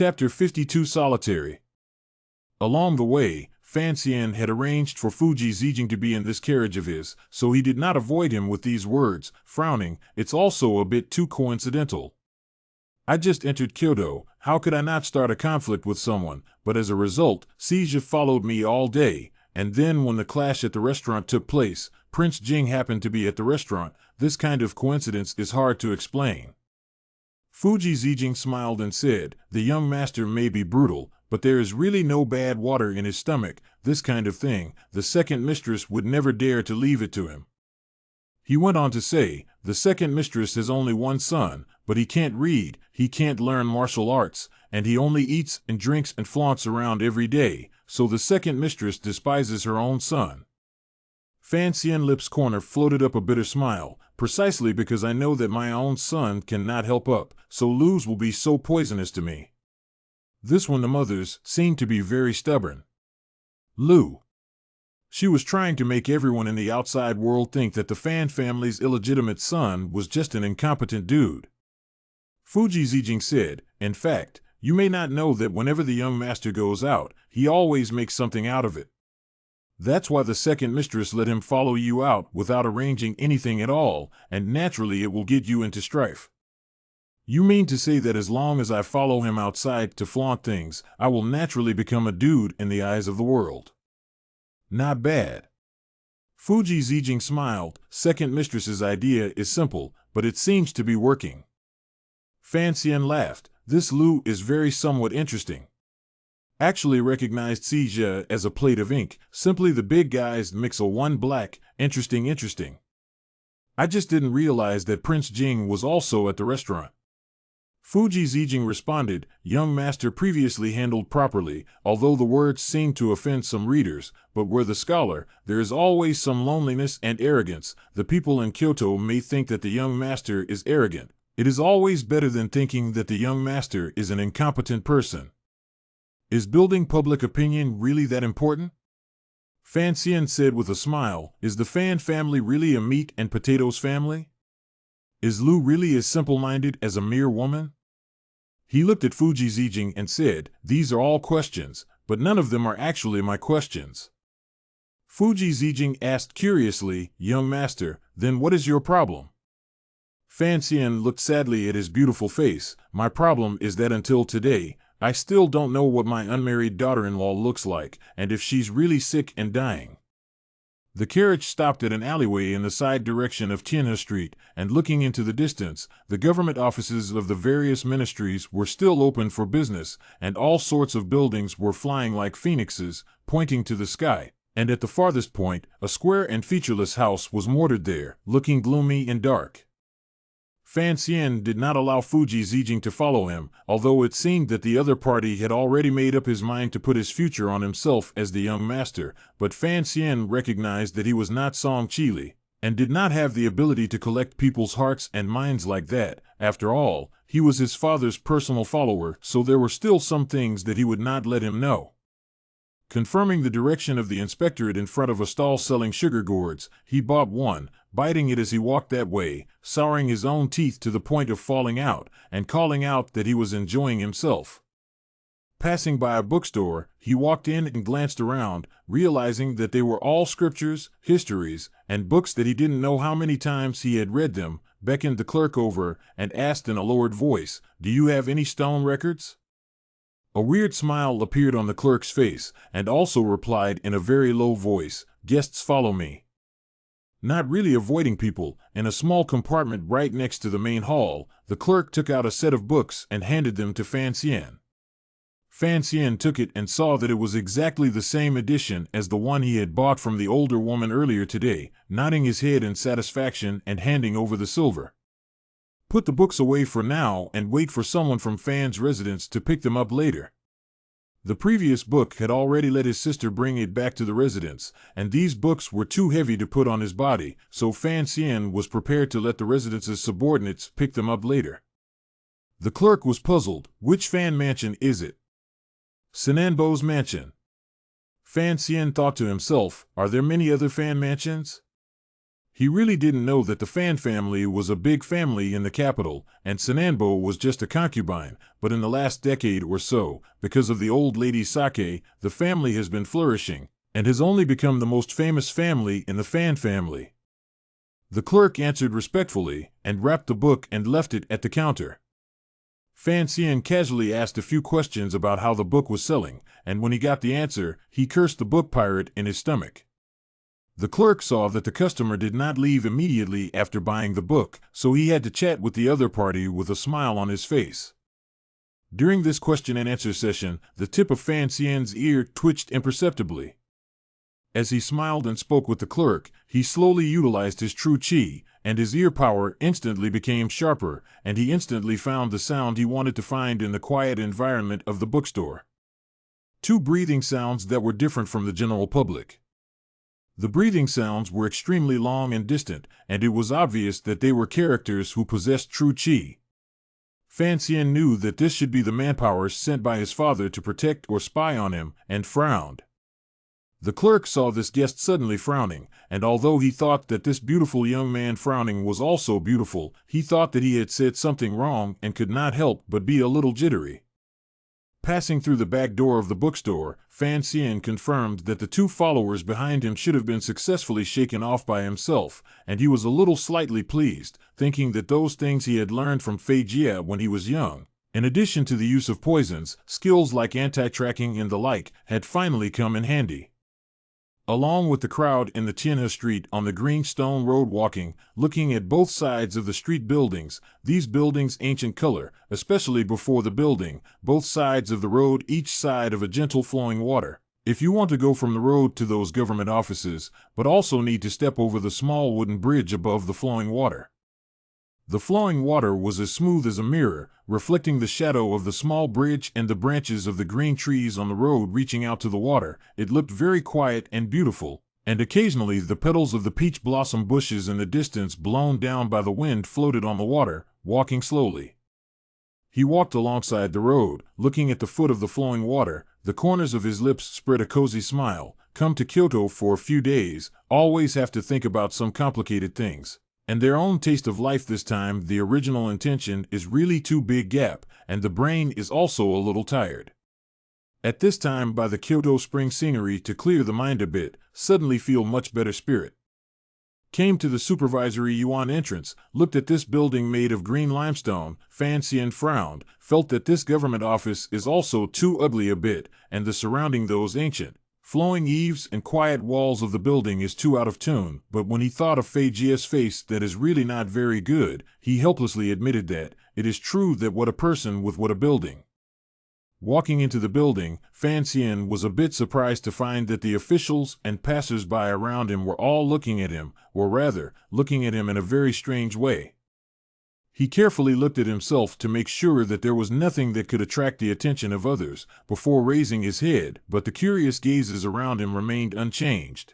Chapter 52 Solitary. Along the way, Fan Xian had arranged for Fuji Zijing to be in this carriage of his, so he did not avoid him with these words, frowning, "It's also a bit too coincidental. I just entered Kyoto, how could I not start a conflict with someone, but as a result, Xija followed me all day, and then when the clash at the restaurant took place, Prince Jing happened to be at the restaurant. This kind of coincidence is hard to explain." Fuji Zijing smiled and said, "The young master may be brutal, but there is really no bad water in his stomach. This kind of thing, the second mistress would never dare to leave it to him." He went on to say, "The second mistress has only one son, but he can't read, he can't learn martial arts, and he only eats and drinks and flaunts around every day, so the second mistress despises her own son." Fan Xian's lips corner floated up a bitter smile, "Precisely because I know that my own son cannot help up, so Lu's will be so poisonous to me." This one, the mothers, seemed to be very stubborn. Lu. She was trying to make everyone in the outside world think that the Fan family's illegitimate son was just an incompetent dude. Fuji Zijing said, "In fact, you may not know that whenever the young master goes out, he always makes something out of it. That's why the second mistress let him follow you out without arranging anything at all, and naturally it will get you into strife." "You mean to say that as long as I follow him outside to flaunt things, I will naturally become a dude in the eyes of the world?" "Not bad." Fuji Zijing smiled. "Second mistress's idea is simple, but it seems to be working." Fan Xian laughed. "This Lu is very somewhat interesting. Actually recognized Xija as a plate of ink, simply the big guys mix a one black, interesting. I just didn't realize that Prince Jing was also at the restaurant." Fuji Zijing responded, "Young master previously handled properly, although the words seem to offend some readers, but where the scholar, there is always some loneliness and arrogance. The people in Kyoto may think that the young master is arrogant. It is always better than thinking that the young master is an incompetent person. Is building public opinion really that important?" Fan Xian said with a smile, "Is the Fan family really a meat and potatoes family? Is Lu really as simple-minded as a mere woman?" He looked at Fuji Zijing and said, "These are all questions, but none of them are actually my questions." Fuji Zijing asked curiously, "Young master, then what is your problem?" Fan Xian looked sadly at his beautiful face. "My problem is that until today, I still don't know what my unmarried daughter-in-law looks like, and if she's really sick and dying." The carriage stopped at an alleyway in the side direction of Tianhe Street, and looking into the distance, the government offices of the various ministries were still open for business, and all sorts of buildings were flying like phoenixes, pointing to the sky, and at the farthest point, a square and featureless house was mortared there, looking gloomy and dark. Fan Xian did not allow Fuji Zijing to follow him, although it seemed that the other party had already made up his mind to put his future on himself as the young master, but Fan Xian recognized that he was not Song Chili, and did not have the ability to collect people's hearts and minds like that. After all, he was his father's personal follower, so there were still some things that he would not let him know. Confirming the direction of the inspectorate in front of a stall selling sugar gourds, he bought one, biting it as he walked that way, souring his own teeth to the point of falling out, and calling out that he was enjoying himself. Passing by a bookstore, he walked in and glanced around, realizing that they were all scriptures, histories, and books that he didn't know how many times he had read them, beckoned the clerk over, and asked in a lowered voice, "Do you have any stone records?" A weird smile appeared on the clerk's face, and also replied in a very low voice, "Guests follow me." Not really avoiding people, in a small compartment right next to the main hall, the clerk took out a set of books and handed them to Fan Xian. Fan Xian took it and saw that it was exactly the same edition as the one he had bought from the older woman earlier today, nodding his head in satisfaction and handing over the silver. "Put the books away for now and wait for someone from Fan's residence to pick them up later." The previous book had already let his sister bring it back to the residence, and these books were too heavy to put on his body, so Fan Xian was prepared to let the residence's subordinates pick them up later. The clerk was puzzled. "Which Fan mansion is it?" "Sinanbo's mansion." Fan Xian thought to himself, "Are there many other Fan mansions?" He really didn't know that the Fan family was a big family in the capital, and Sananbo was just a concubine, but in the last decade or so, because of the old lady Sake, the family has been flourishing, and has only become the most famous family in the Fan family. The clerk answered respectfully, and wrapped the book and left it at the counter. Fan Xian casually asked a few questions about how the book was selling, and when he got the answer, he cursed the book pirate in his stomach. The clerk saw that the customer did not leave immediately after buying the book, so he had to chat with the other party with a smile on his face. During this question and answer session, the tip of Fan Xian's ear twitched imperceptibly. As he smiled and spoke with the clerk, he slowly utilized his true chi, and his ear power instantly became sharper, and he instantly found the sound he wanted to find in the quiet environment of the bookstore. Two breathing sounds that were different from the general public. The breathing sounds were extremely long and distant, and it was obvious that they were characters who possessed true chi. Fan Xian knew that this should be the manpower sent by his father to protect or spy on him, and frowned. The clerk saw this guest suddenly frowning, and although he thought that this beautiful young man frowning was also beautiful, he thought that he had said something wrong and could not help but be a little jittery. Passing through the back door of the bookstore, Fan Xian confirmed that the two followers behind him should have been successfully shaken off by himself, and he was a little slightly pleased, thinking that those things he had learned from Fei Jia when he was young, in addition to the use of poisons, skills like anti-tracking and the like, had finally come in handy. Along with the crowd in the Tianhe Street on the green stone road walking, looking at both sides of the street buildings, these buildings ancient color, especially before the building, both sides of the road each side of a gentle flowing water. If you want to go from the road to those government offices, but also need to step over the small wooden bridge above the flowing water. The flowing water was as smooth as a mirror, reflecting the shadow of the small bridge and the branches of the green trees on the road reaching out to the water. It looked very quiet and beautiful, and occasionally the petals of the peach blossom bushes in the distance blown down by the wind floated on the water, walking slowly. He walked alongside the road, looking at the foot of the flowing water. The corners of his lips spread a cozy smile. Come to Kyoto for a few days, always have to think about some complicated things. And their own taste of life this time. The original intention is really too big gap, and the brain is also a little tired. At this time by the Kyoto spring scenery to clear the mind a bit, suddenly feel much better spirit. Came to the supervisory yuan entrance, looked at this building made of green limestone. Fan Xian frowned, felt that this government office is also too ugly a bit, and the surrounding those ancient, flowing eaves and quiet walls of the building is too out of tune. But when he thought of Fei Jia's face that is really not very good, he helplessly admitted that it is true that what a person with what a building. Walking into the building, Fan Xian was a bit surprised to find that the officials and passers-by around him were all looking at him, or rather, looking at him in a very strange way. He carefully looked at himself to make sure that there was nothing that could attract the attention of others before raising his head, but the curious gazes around him remained unchanged.